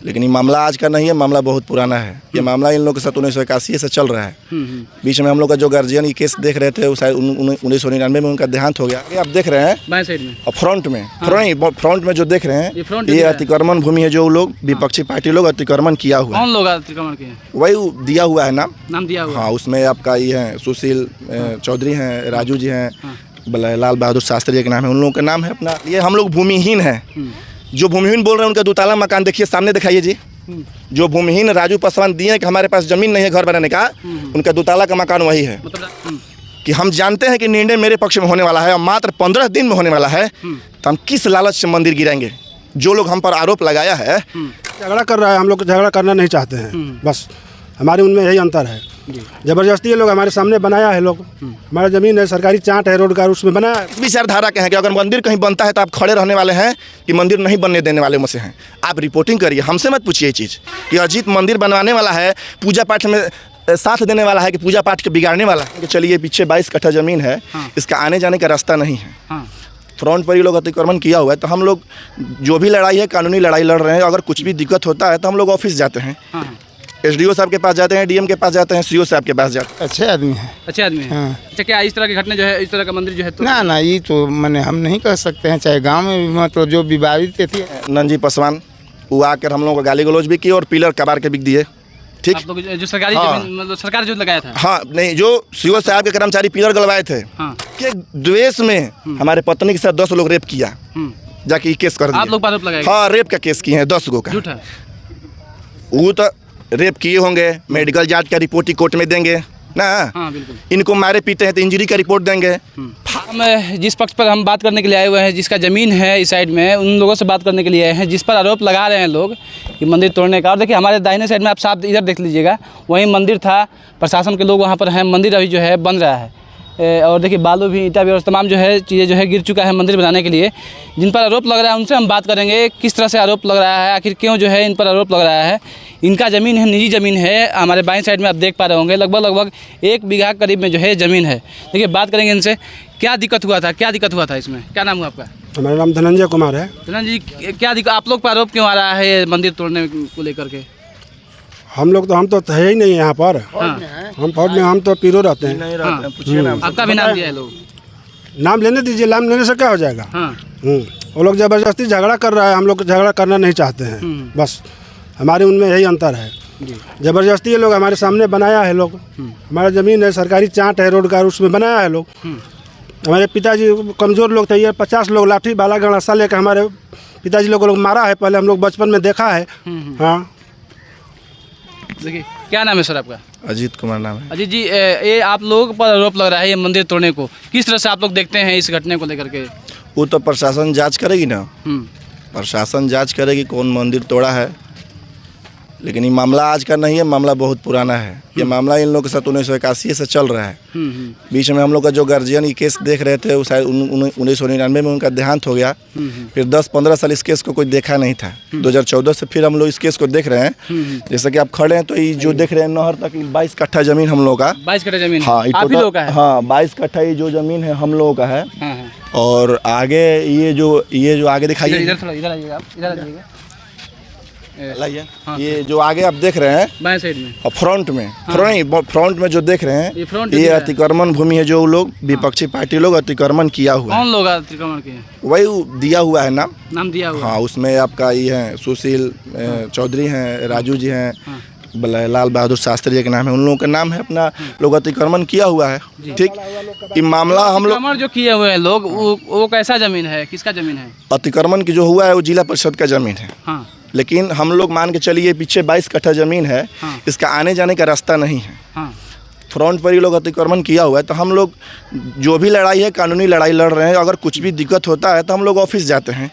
लेकिन ये मामला आज का नहीं है, मामला बहुत पुराना है। ये मामला इन लोगों के साथ 1981 से चल रहा है। बीच में हम लोग का जो गार्जियन ये केस देख रहे थे, वो शायद 1999 में उनका देहांत हो गया। ये आप देख रहे हैं बाएं साइड में और फ्रंट में जो देख रहे हैं ये अतिक्रमण भूमि है। जो लोग विपक्षी पार्टी लोग अतिक्रमण किया हुआ है। कौन लोग अतिक्रमण किए? वही दिया हुआ है नाम दिया हुआ। हाँ, उसमें आपका ये है सुशील चौधरी हैं, राजू जी हैं, लाल बहादुर शास्त्री जी के नाम है। उन लोगों का नाम है अपना। ये हम लोग भूमिहीन हैं। जो भूमिहीन बोल रहे हैं उनका 2 ताला मकान देखिए सामने, दिखाइए जी। जो भूमिहीन राजू पासवान दिए कि हमारे पास जमीन नहीं है घर बनाने का, उनका 2 ताला का मकान वही है। कि हम जानते हैं कि निर्णय मेरे पक्ष में होने वाला है और मात्र 15 दिन में होने वाला है, तो हम किस लालच से मंदिर गिराएंगे? जो लोग हम पर आरोप लगाया है, झगड़ा कर रहा है, हम लोग झगड़ा करना नहीं चाहते हैं। बस हमारे उनमें यही अंतर है। जबरदस्ती ये लोग हमारे सामने बनाया है। लोग हमारा ज़मीन है, सरकारी चार्ट है रोड का, उसमें बनाया है। इस विचारधारा के हैं कि अगर मंदिर कहीं बनता है तो आप खड़े रहने वाले हैं कि मंदिर नहीं बनने देने वाले में से हैं। आप रिपोर्टिंग करिए, हमसे मत पूछिए ये चीज़ कि अजीत मंदिर बनवाने वाला है, पूजा पाठ में साथ देने वाला है कि पूजा पाठ के बिगाड़ने वाला है। कि चलिए पीछे 22 कट्ठा ज़मीन है, इसका आने जाने का रास्ता नहीं है। फ्रंट पर ये लोग अतिक्रमण किया हुआ है। तो हम लोग जो भी लड़ाई है, कानूनी लड़ाई लड़ रहे हैं। अगर कुछ भी दिक्कत होता है तो हम लोग ऑफिस जाते हैं, SDO साहब के पास जाते हैं, DM के पास जाते हैं, CO साहब के पास जाते हैं। अच्छे आदमी हैं। अच्छे आदमी हैं। हाँ। अच्छा, क्या इस तरह की घटना जो है, इस तरह का मंदिर जो है तो ना ये तो मैंने हम नहीं कह सकते हैं। चाहे गांव में भी मतलब जो विवादित थी नंजी पासवान, वो आकर हम लोगों को गाली गलौज भी किए और पिलर कबार के बिक दिए। ठीक, आप लोग जो सरकारी जमीन मतलब सरकार जो लगाया था। हाँ, नहीं, जो CO साहब के कर्मचारी पिलर गलवाए थे कि द्वेष में हमारे पत्नी के साथ 10 लोग रेप किया, जाके केस कर दिया। आप लोग आरोप लगाए? हाँ, रेप का केस किए हैं 10 गो का। झूठा? वो तो रेप किए होंगे, मेडिकल जांच का रिपोर्ट ही कोर्ट में देंगे ना। हाँ, बिल्कुल। इनको मारे पीटे हैं तो इंजरी का रिपोर्ट देंगे। हम जिस पक्ष पर हम बात करने के लिए आए हुए हैं, जिसका ज़मीन है इस साइड में, उन लोगों से बात करने के लिए आए हैं जिस पर आरोप लगा रहे हैं लोग कि मंदिर तोड़ने का। और देखिए हमारे दाहिने साइड में आप साफ इधर देख लीजिएगा, वहीं मंदिर था, प्रशासन के लोग वहाँ पर हैं, मंदिर अभी जो है बन रहा है। और देखिए बालू भी, ईंटा भी और तमाम जो है चीज़ें जो है गिर चुका है मंदिर बनाने के लिए। जिन पर आरोप लग रहा है उनसे हम बात करेंगे, किस तरह से आरोप लग रहा है, आखिर क्यों जो है इन पर आरोप लग रहा है। इनका ज़मीन है, निजी ज़मीन है। हमारे बाएं साइड में आप देख पा रहे होंगे लगभग 1 बीघा करीब में जो है ज़मीन है। देखिए बात करेंगे इनसे, क्या दिक्कत हुआ था इसमें? क्या नाम हुआ आपका? हमारा नाम धनंजय कुमार है। धनंजय जी, क्या दिक्कत आप लोग पर आरोप क्यों आ रहा है मंदिर तोड़ने को लेकर के? हम तो है ही नहीं यहाँ पर। हम फौज में, हम तो पीरो रहते हैं। आपका भी नाम दिया है लोग? नाम लेने दीजिए, नाम लेने से क्या हो जाएगा? वो लोग जबरदस्ती झगड़ा कर रहा है, हम लोग झगड़ा करना नहीं चाहते हैं। बस हमारे उनमें यही अंतर है। जबरदस्ती ये लोग हमारे सामने बनाया है। लोग हमारा ज़मीन है, सरकारी चार्ट है रोड का, उसमें बनाया है। लोग हमारे पिताजी कमज़ोर लोग थे, ये 50 लोग लाठी बाला गणासा लेकर हमारे पिताजी लोग मारा है। पहले हम लोग बचपन में देखा है। हाँ, देखिए क्या नाम है सर आपका? अजीत कुमार नाम है। अजीत जी, ये आप लोगों पर आरोप लग रहा है ये मंदिर तोड़ने को, किस तरह से आप लोग देखते हैं इस घटने को लेकर के? वो तो प्रशासन जांच करेगी ना। प्रशासन जांच करेगी कौन मंदिर तोड़ा है। लेकिन ये मामला आज का नहीं है, मामला बहुत पुराना है। ये मामला इन लोगों के साथ 1981 से चल रहा है। बीच में हम लोग का जो गार्जियन ये केस देख रहे थे, वो शायद 1999 में उनका देहांत हो गया। फिर 10-15 साल इस केस को कोई देखा नहीं था। 2014 से फिर हम लोग इस केस को देख रहे हैं। जैसे कि आप खड़े हैं तो ये जो देख रहे हैं नहर तक 22 कट्ठा जमीन हम लोग का। 22 कट्ठा जमीन? हाँ, आप ही लोगों का है? हाँ, 22 कट्ठा ये जो जमीन है हम लोगों का है। और आगे ये जो आगे दिखाइए, इधर आइएगा, आप इधर आइएगा। ये जो आगे आप देख रहे हैं बाएं साइड में और फ्रंट में जो देख रहे हैं ये अतिक्रमण भूमि है। जो लोग विपक्षी पार्टी लोग अतिक्रमण किया हुआ है। कौन लोग अतिक्रमण किए? वही दिया हुआ है नाम दिया हुआ। हाँ, उसमें आपका ये है सुशील चौधरी हैं, राजू जी हैं, लाल बहादुर शास्त्री जी के नाम है। उन लोगों का नाम है अपना। लोग अतिक्रमण किया हुआ है। ठीक, ये मामला हम लोग जो किए हुए हैं लोग, वो कैसा जमीन है, किसका जमीन है? अतिक्रमण की जो हुआ है वो जिला परिषद का जमीन है। लेकिन हम लोग मान के चलिए पीछे 22 कट्ठा जमीन है, इसका आने जाने का रास्ता नहीं है। फ्रंट पर ये लोग अतिक्रमण किया हुआ है। तो हम लोग जो भी लड़ाई है, कानूनी लड़ाई लड़ रहे हैं। अगर कुछ भी दिक्कत होता है तो हम लोग ऑफिस जाते हैं,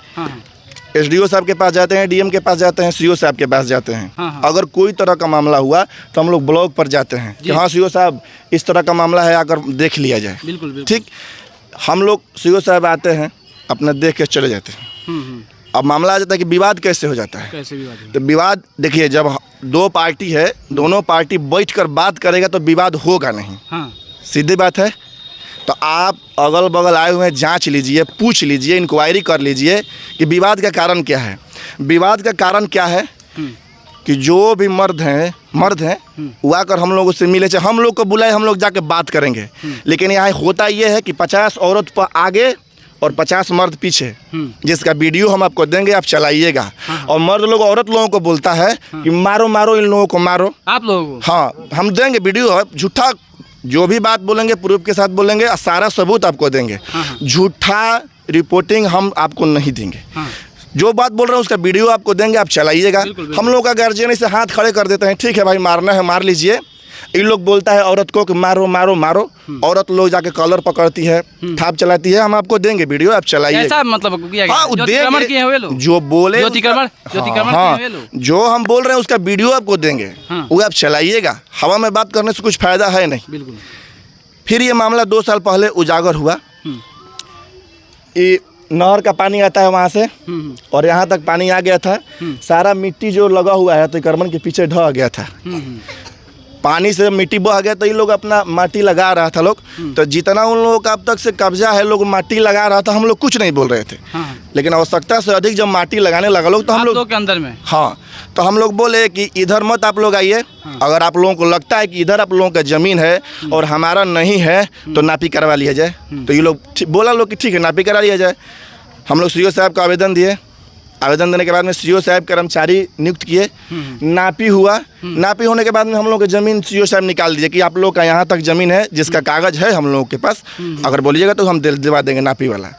SDO साहब के पास जाते हैं, DM के पास जाते हैं, CO साहब के पास जाते हैं। अगर कोई तरह का मामला हुआ तो हम लोग ब्लॉक पर जाते हैं कि हाँ CO साहब इस तरह का मामला है, आकर देख लिया जाए। बिल्कुल। ठीक, हम लोग CO साहब आते हैं, अपना देख के चले जाते हैं। अब मामला आ जाता है कि विवाद कैसे हो जाता है। कैसे विवाद? तो विवाद देखिए, जब 2 पार्टी है, दोनों पार्टी बैठकर बात करेगा तो विवाद होगा नहीं। सीधी बात है। तो आप अगल बगल आए हुए हैं, जांच लीजिए, पूछ लीजिए, इंक्वायरी कर लीजिए कि विवाद का कारण क्या है। विवाद का कारण क्या है कि जो भी मर्द हैं वो आकर हम लोगों से मिले, चाहे हम लोग को बुलाए, हम लोग जाके बात करेंगे। लेकिन यहाँ होता ये है कि 50 औरत पर आगे और 50 मर्द पीछे, जिसका वीडियो हम आपको देंगे, आप चलाइएगा। और मर्द लोग औरत लोगों को बोलता है कि मारो मारो इन लोगों को, मारो आप लोगों को। हाँ, हम देंगे वीडियो, झूठा जो भी बात बोलेंगे प्रूफ के साथ बोलेंगे और सारा सबूत आपको देंगे। झूठा रिपोर्टिंग हम आपको नहीं देंगे। जो बात बोल रहे हैं उसका वीडियो आपको देंगे, आप चलाइएगा। हम लोग का गार्जियन इसे हाथ खड़े कर देते हैं, ठीक है भाई मारना है मार लीजिए। इन लोग बोलता है औरत को कि मारो मारो मारो, औरत लोग जाके कॉलर पकड़ती है, थाप चलाती है। हम आपको देंगे वीडियो, आप चलाइए। ऐसा मतलब किया गया? हाँ, ज्योतिक्रमण किए हुए लोग, जो बोले ज्योतिक्रमण हाँ, किए हुए लोग। जो हम बोल रहे हैं उसका वीडियो आपको देंगे, वो आप चलाइएगा। हवा में बात करने से कुछ फायदा है नहीं। बिल्कुल। फिर ये मामला 2 साल पहले उजागर हुआ। ये नहर का पानी आता है वहाँ से और यहाँ तक पानी आ गया था। सारा मिट्टी जो लगा हुआ है अतिक्रमण के पीछे ढह गया था। पानी से मिट्टी बह गया तो ये लोग अपना माटी लगा रहा था लोग। तो जितना उन लोगों का अब तक से कब्जा है, लोग माटी लगा रहा था, हम लोग कुछ नहीं बोल रहे थे। लेकिन आवश्यकता से अधिक जब माटी लगाने लगा लोग तो हम लोग के अंदर में हाँ, तो हम लोग बोले कि इधर मत आप लोग आइए। अगर आप लोगों को लगता है कि इधर आप लोगों का ज़मीन है और हमारा नहीं है तो नापी करवा लिया जाए। तो ये लोग बोला लोग कि ठीक है नापी करा लिया जाए। हम लोग सीओ साहब को आवेदन दिए। आवेदन देने के बाद में सीओ साहब कर्मचारी नियुक्त किए। नापी हुआ। नापी होने के बाद में हम लोग की ज़मीन सीओ साहब निकाल दिए कि आप लोग का यहाँ तक ज़मीन है, जिसका कागज़ है हम लोगों के पास, अगर बोलिएगा तो हम दिलवा देंगे नापी वाला।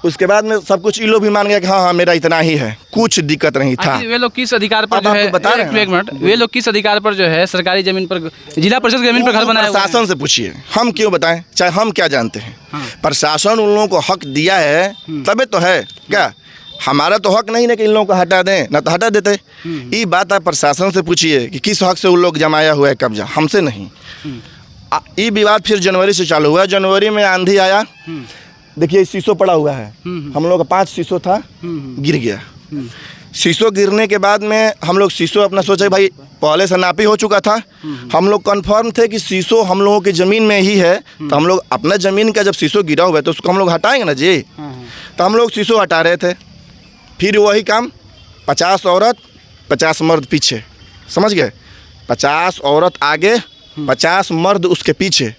उसके बाद में सब कुछ ये लोग भी मान गया कि हाँ हाँ मेरा इतना ही है, कुछ दिक्कत नहीं था। वे लोग किस अधिकार पर अब जो है, आपको बता रहे हैं। एक मिनट, वे लोग किस अधिकार पर जो है सरकारी जमीन पर, जिला परिषद की जमीन पर घर बनाए हुए हैं? प्रशासन से पूछिए, हम क्यों बताएं, चाहे हम क्या जानते हैं। प्रशासन उन लोगों को हक दिया है तबे तो है क्या। हमारा तो हक नहीं है कि इन लोगों को हटा दें, ना तो हटा देते। ये बात आप प्रशासन से पूछिए कि किस हक से उन लोग जमाया हुआ है कब्जा, हमसे नहीं। ये विवाद फिर जनवरी से चालू हुआ। जनवरी में आंधी आया, देखिए शीशो पड़ा हुआ है, हम लोग का 5 शीशो था, गिर गया। शीशो गिरने के बाद में हम लोग शीशो अपना सोचा भाई पहले से नापी हो चुका था, हम लोग कंफर्म थे कि शीशो हम लोगों की ज़मीन में ही है। तो हम लोग अपना ज़मीन का जब शीशो गिरा हुआ है तो उसको हम लोग हटाएंगे ना जी। तो हम लोग शीशो हटा रहे थे। फिर वही काम, 50 औरत 50 मर्द पीछे, समझ गए। 50 औरत आगे 50 मर्द उसके पीछे,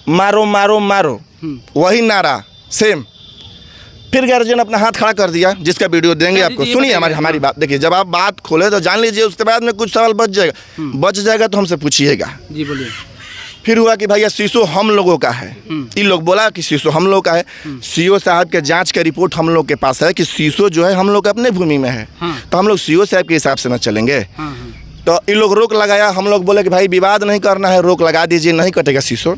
मारो मारो मारो, वही नारा सेम। फिर गार्जियन अपना हाथ खड़ा कर दिया, जिसका वीडियो देंगे आपको। सुनिए हमारी बात, देखिए जब आप बात खोले तो जान लीजिए, उसके बाद में कुछ सवाल बच जाएगा तो हमसे पूछिएगा। जी बोलिए। फिर हुआ कि भैया शीशो हम लोगों का है। इन लोग बोला कि शीशो हम लोग का है। सीओ साहब के जांच का रिपोर्ट हम लोग के पास है कि शीशो जो है हम लोग अपने भूमि में है। तो हम लोग सीओ साहब के हिसाब से ना चलेंगे। तो इन लोग रोक लगाया। हम लोग बोले कि भाई विवाद नहीं करना है, रोक लगा दीजिए, नहीं कटेगा शीशो।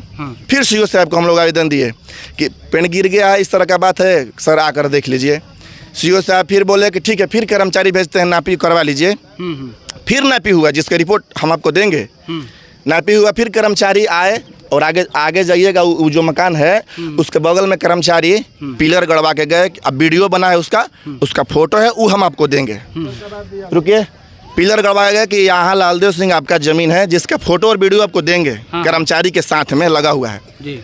फिर सीओ साहब को हम लोग आवेदन दिए कि पेड़ गिर गया है, इस तरह का बात है सर, आकर देख लीजिए। सीओ साहब फिर बोले कि ठीक है, फिर कर्मचारी भेजते हैं, नापी करवा लीजिए। फिर नापी हुआ, जिसका रिपोर्ट हम आपको देंगे। नापी हुआ, फिर कर्मचारी आए और आगे जाइएगा, वो जो मकान है उसके बगल में कर्मचारी पिलर गड़वा के गए। अब वीडियो बना है उसका फोटो है, वो हम आपको देंगे। रुकिए, पिलर गड़वाया गया कि यहाँ लालदेव सिंह आपका ज़मीन है, जिसका फोटो और वीडियो आपको देंगे। कर्मचारी के साथ में लगा हुआ है जी।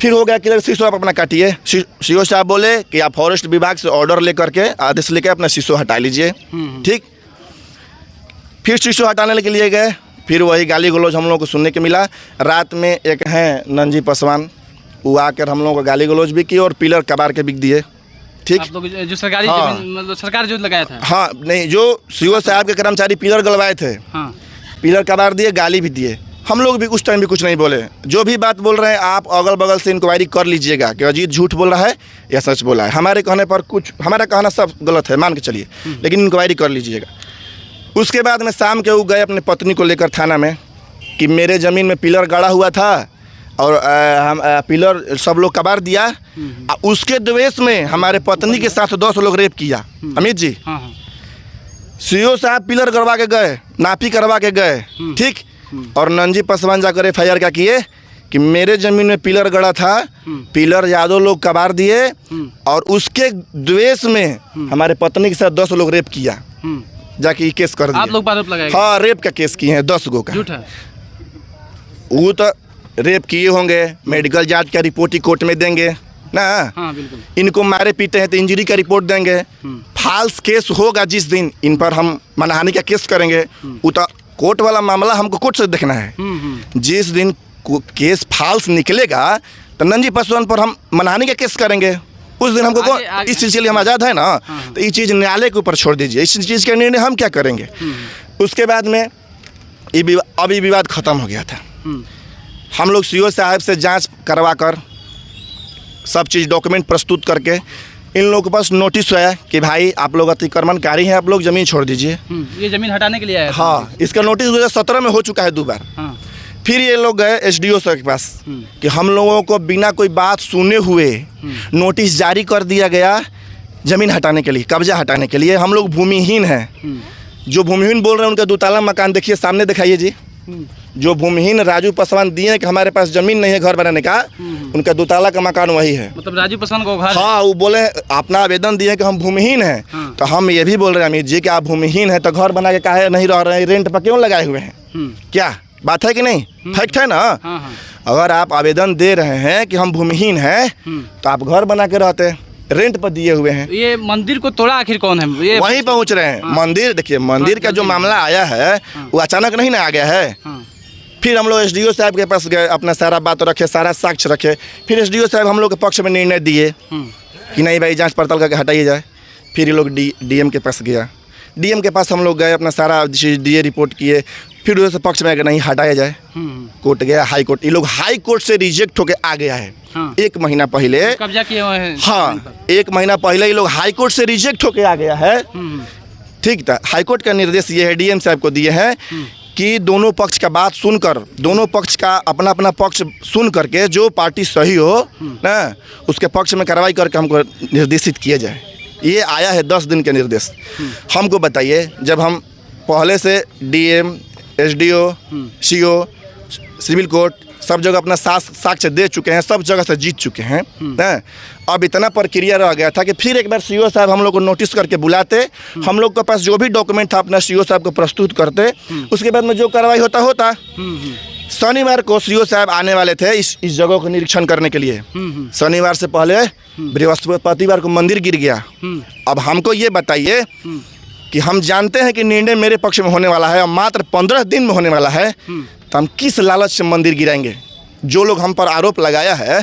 फिर हो गया क्लियर, शीशो आप अपना काटिए। सीओ साहब बोले कि आप फॉरेस्ट विभाग से ऑर्डर लेकर के, आदेश लेकर अपना शीशो हटा लीजिए। ठीक, फिर शीशो हटाने के लिए गए। फिर वही गाली गलौज हम लोग को सुनने को मिला। रात में एक हैं नंजी पासवान, वो आकर हम लोगों को गाली गलौज भी की और पिलर कबार के बिक दिए। ठीक, आप लोग जो सरकारी हाँ। जमीन, मतलब सरकार जो लगाया था। हाँ, नहीं, जो सीओ साहब के कर्मचारी पिलर गलवाए थे, पिलर कबार दिए, गाली भी दिए। हम लोग भी उस टाइम भी कुछ नहीं बोले। जो भी बात बोल रहे हैं आप अगल बगल से इंक्वायरी कर लीजिएगा कि अजीत झूठ बोल रहा है या सच बोला है। हमारे कहने पर कुछ, हमारा कहना सब गलत है मान के चलिए, लेकिन इंक्वायरी कर लीजिएगा। उसके बाद में शाम के वो गए अपने पत्नी को लेकर थाना में कि मेरे ज़मीन में पिलर गाड़ा हुआ था और हम पिलर सब लोग कबार दिया। उसके द्वेष में हमारे पत्नी के साथ 10 लोग रेप किया। अमित जी, सीओ साहब पिलर गड़वा के गए, नापी करवा के गए। ठीक, और नंजी पासवान जाकर FIR क्या किए कि मेरे ज़मीन में पिलर गड़ा था, पिलर यादव लोग कबार दिए और उसके द्वेष में हमारे पत्नी के साथ 10 लोग रेप किया। जाके केस कर दिया। आप लोग आरोप लगाए? हाँ, रेप का केस किए हैं 10 गो का। झूठ है। वो तो रेप किए होंगे, मेडिकल जांच का रिपोर्ट ही कोर्ट में देंगे, ना। हाँ बिल्कुल। इनको मारे पीटे हैं तो इंजरी का रिपोर्ट देंगे। फाल्स केस होगा जिस दिन इन पर हम मानहानि का केस करेंगे, वो तो कोर्ट वाला मामला हमको कोर्ट से देखना है। जिस दिन केस फाल्स निकलेगा तो नंजी पासवान पर हम मानहानि का केस करेंगे। उस दिन हमको इस चीज़ के लिए हम आज़ाद है ना। तो ये चीज़ न्यायालय के ऊपर छोड़ दीजिए, इस चीज़ का निर्णय हम क्या करेंगे। उसके बाद में अभी विवाद ख़त्म हो गया था। हम लोग सीओ साहब से जांच करवा कर सब चीज़ डॉक्यूमेंट प्रस्तुत करके इन लोगों के पास नोटिस आया कि भाई आप लोग अतिक्रमणकारी हैं, आप लोग ज़मीन छोड़ दीजिए। ये ज़मीन हटाने के लिए आया था। हाँ, इसका नोटिस 2017 में हो चुका है 2 बार। हाँ। फिर ये लोग गए एसडीओ सर के पास कि हम लोगों को बिना कोई बात सुने हुए नोटिस जारी कर दिया गया ज़मीन हटाने के लिए, कब्जा हटाने के लिए। हम लोग भूमिहीन हैं। जो भूमिहीन बोल रहे हैं उनका 2 ताला मकान देखिए, सामने दिखाइए जी। जो भूमिहीन राजू पासवान दिए कि हमारे पास ज़मीन नहीं है घर बनाने का, उनका 2 ताला का मकान वही है। मतलब राजू पासवान को घर। हाँ, वो बोले अपना आवेदन दिए कि हम भूमिहीन हैं। तो हम ये भी बोल रहे हैं अमित जी कि आप भूमिहीन हैं तो घर बना के काहे नहीं रह रहे हैं, रेंट पर क्यों लगाए हुए हैं? क्या बात है कि नहीं? फैक्ट है ना। अगर आप आवेदन दे रहे हैं कि हम भूमिहीन हैं तो आप घर बना के रहते, रेंट पर दिए हुए हैं। ये मंदिर को तोड़ा आखिर कौन है? ये वहीं पहुंच रहे हैं। मंदिर देखिए, मंदिर का जो मामला आया है वो अचानक नहीं ना आ गया है। फिर हम लोग एसडीओ साहब के पास गए, अपना सारा बात रखे, सारा साक्ष्य रखे। फिर एसडीओ साहब हम लोग के पक्ष में निर्णय दिए कि नहीं भाई जांच पड़ताल करके हटाइए जाए। फिर ये लोग डीएम के पास गया, डीएम के पास हम लोग गए, अपना सारा दिए रिपोर्ट किए। फिर उस पक्ष में अगर नहीं हटाया जाए, कोर्ट गया, हाई कोर्ट। ये लोग हाई कोर्ट से रिजेक्ट होके आ गया है। 1 महीना पहले कब्जा किए हुए हैं। हाँ, 1 महीना पहले ये लोग हाई कोर्ट से रिजेक्ट होके आ गया है। ठीक था। हाई कोर्ट का निर्देश ये है, डीएम साहब को दिए हैं कि दोनों पक्ष का बात सुनकर, दोनों पक्ष का अपना अपना पक्ष सुन करके जो पार्टी सही हो ना उसके पक्ष में कार्रवाई करके हमको निर्देशित किया जाए। ये आया है 10 दिन के निर्देश। हमको बताइए, जब हम पहले से DM, SDO, CO, civil court सब जगह अपना साक्ष्य दे चुके हैं, सब जगह से जीत चुके हैं ना। अब इतना प्रक्रिया रह गया था कि फिर एक बार सीओ साहब हम लोग को नोटिस करके बुलाते, हम लोग के पास जो भी डॉक्यूमेंट था अपना सीओ साहब को प्रस्तुत करते, उसके बाद में जो कार्रवाई होता। शनिवार को सीओ साहब आने वाले थे इस जगह को निरीक्षण करने के लिए। शनिवार से पहले बृहस्पतिवार को मंदिर गिर गया। अब हमको ये बताइए कि हम जानते हैं कि निर्णय मेरे पक्ष में होने वाला है और मात्र 15 दिन में होने वाला है, तो हम किस लालच से मंदिर गिराएंगे? जो लोग हम पर आरोप लगाया है,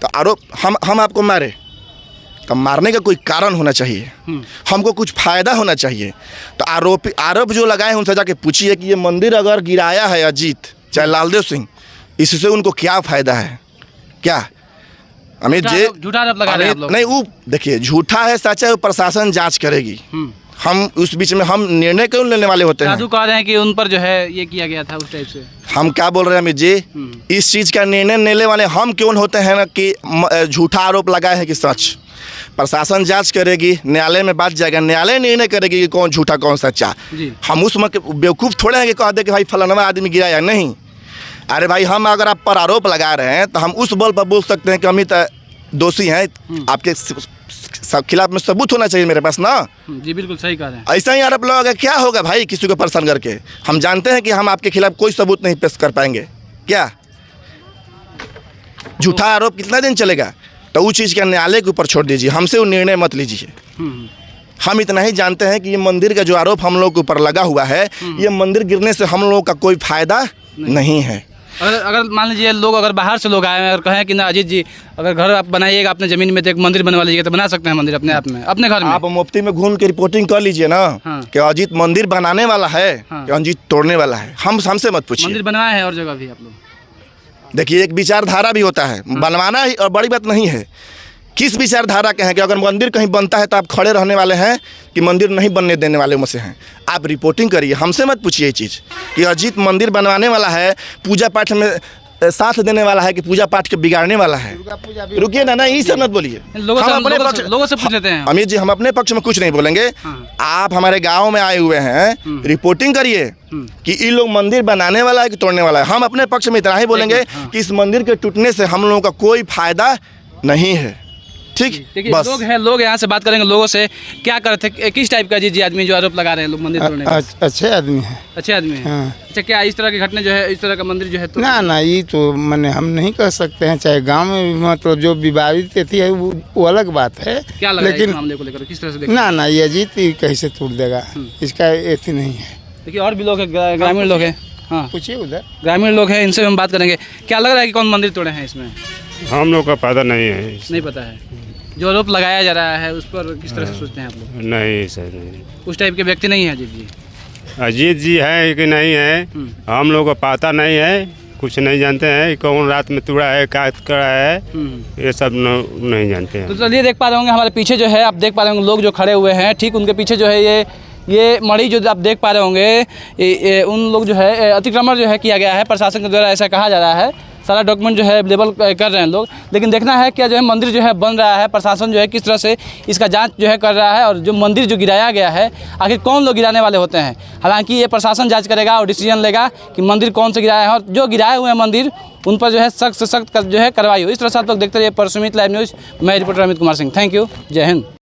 तो आरोप हम आपको मारे तो मारने का कोई कारण होना चाहिए, हमको कुछ फ़ायदा होना चाहिए। तो आरोप जो लगाए हैं उनसे जाके पूछिए कि ये मंदिर अगर गिराया है अजीत चाहे लालदेव सिंह, इससे उनको क्या फ़ायदा है? क्या अमित जी झूठा आरोप लगा रहे हैं आप लोग? नहीं, वो देखिए झूठा है सच्चा है, प्रशासन जांच करेगी। हम उस बीच में हम निर्णय क्यों लेने वाले होते हैं? राजू कह रहे हैं कि उन पर जो है ये किया गया था उस टाइप से। हम क्या बोल रहे हैं अमित जी, इस चीज़ का निर्णय लेने वाले हम क्यों होते हैं ना कि झूठा आरोप लगाए हैं कि सच। प्रशासन जांच करेगी, न्यायालय में बात जाएगा, न्यायालय निर्णय करेगी कि कौन झूठा कौन सच्चा। हम उस बेवकूफ़ थोड़े हैं कि कह दे कि भाई फलाना आदमी गिराया, नहीं। अरे भाई, हम अगर आप पर आरोप लगा रहे हैं तो हम उस बल पर बोल सकते हैं कि अमित दोषी हैं, आपके खिलाफ में सबूत होना चाहिए मेरे पास ना। जी बिल्कुल सही कह रहे हैं। ऐसा ही आरोप लगाओगे क्या होगा भाई किसी को परेशान करके? हम जानते हैं कि हम आपके खिलाफ कोई सबूत नहीं पेश कर पाएंगे। क्या झूठा आरोप कितना दिन चलेगा? तो उस चीज़ का न्यायालय के ऊपर छोड़ दीजिए, हमसे वो निर्णय मत लीजिए। हम इतना ही जानते हैं कि ये मंदिर का जो आरोप हम लोग के ऊपर लगा हुआ है, ये मंदिर गिरने से हम लोगों का कोई फायदा नहीं है। अगर मान लीजिए लोग अगर बाहर से लोग आए हैं और कहें कि ना अजीत जी अगर घर आप बनाइएगा अपने ज़मीन में तो एक मंदिर बनवा लीजिएगा, तो बना सकते हैं मंदिर अपने आप में, अपने घर में। आप मुफ्ती में घूम के रिपोर्टिंग कर लीजिए ना कि अजीत मंदिर बनाने वाला है कि अजीत तोड़ने वाला है। हमसे मत पूछिए। मंदिर बनवाए हैं और जगह भी आप लोग। देखिए, एक विचारधारा भी होता है, बनवाना ही और बड़ी बात नहीं है। किस विचारधारा के हैं कि अगर मंदिर कहीं बनता है तो आप खड़े रहने वाले हैं कि मंदिर नहीं बनने देने वाले में से हैं? आप रिपोर्टिंग करिए, हमसे मत पूछिए ये चीज़ कि अजीत मंदिर बनवाने वाला है, पूजा पाठ में साथ देने वाला है कि पूजा पाठ के बिगाड़ने वाला है। रुकिए ना, ये सब मत बोलिए। लोगों से पूछ लेते हैं अमित जी, हम अपने पक्ष में कुछ नहीं बोलेंगे। आप हमारे गाँव में आए हुए हैं, रिपोर्टिंग करिए कि ये लोग मंदिर बनाने वाला है कि तोड़ने वाला है। हम अपने पक्ष में इतना ही बोलेंगे कि इस मंदिर के टूटने से हम लोगों का कोई फायदा नहीं है। ठीक, देखिए बस लोग यहाँ से बात करेंगे लोगों से, क्या करते, किस टाइप का जी आदमी जो आरोप लगा रहे हैं लोग मंदिर तोड़ने का? अच्छे आदमी है। अच्छे आदमी है। हाँ। अच्छा, क्या इस तरह की घटना जो है, इस तरह का मंदिर जो है तो ना ये तो मैंने हम नहीं कह सकते हैं, चाहे गांव में भी मतलब जो विवादित थी है वो अलग बात है। क्या लग रहा है इस लेकिन मामले को लेकर, किस तरह से देखते ना ये अजीत ही कैसे तोड़ देगा, इसका ऐसी नहीं है। देखिए और भी लोग हैं, ग्रामीण लोग हैं। हाँ, पूछिए उधर ग्रामीण लोग हैं, इनसे हम बात करेंगे। क्या लग रहा है कि कौन मंदिर तोड़े हैं इसमें? हम लोग का पता नहीं है। नहीं पता है। जो आरोप लगाया जा रहा है उस पर किस तरह से सोचते हैं आप लोग? नहीं सर, नहीं। उस टाइप के व्यक्ति नहीं है अजीत जी? अजीत जी है कि नहीं है, हम लोग को पता नहीं है, कुछ नहीं जानते हैं। कौन रात में तोड़ा है, क्या करा है, ये सब नहीं जानते हैं। तो चलिए, देख पा रहे होंगे हमारे पीछे जो है, आप देख पा रहे होंगे लोग जो खड़े हुए हैं, ठीक उनके पीछे जो है ये मणि जो आप देख पा रहे होंगे, उन लोग जो है अतिक्रमण जो है किया गया है प्रशासन के द्वारा, ऐसा कहा जा रहा है। सारा डॉक्यूमेंट जो है अवेलेबल कर रहे हैं लोग, लेकिन देखना है क्या जो है मंदिर जो है बन रहा है, प्रशासन जो है किस तरह से इसका जांच जो है कर रहा है, और जो मंदिर जो गिराया गया है आखिर कौन लोग गिराने वाले होते हैं। हालांकि ये प्रशासन जांच करेगा और डिसीजन लेगा कि मंदिर कौन से गिराया है, और जो गिराए हुए हैं मंदिर उन पर जो है सख्त से सख्त जो है कार्रवाई हो। इस तरह से आप लोग देखते रहिए प्रसमित लाइव न्यूज़। मैं reporter Amit Kumar Singh, thank you, जय हिंद।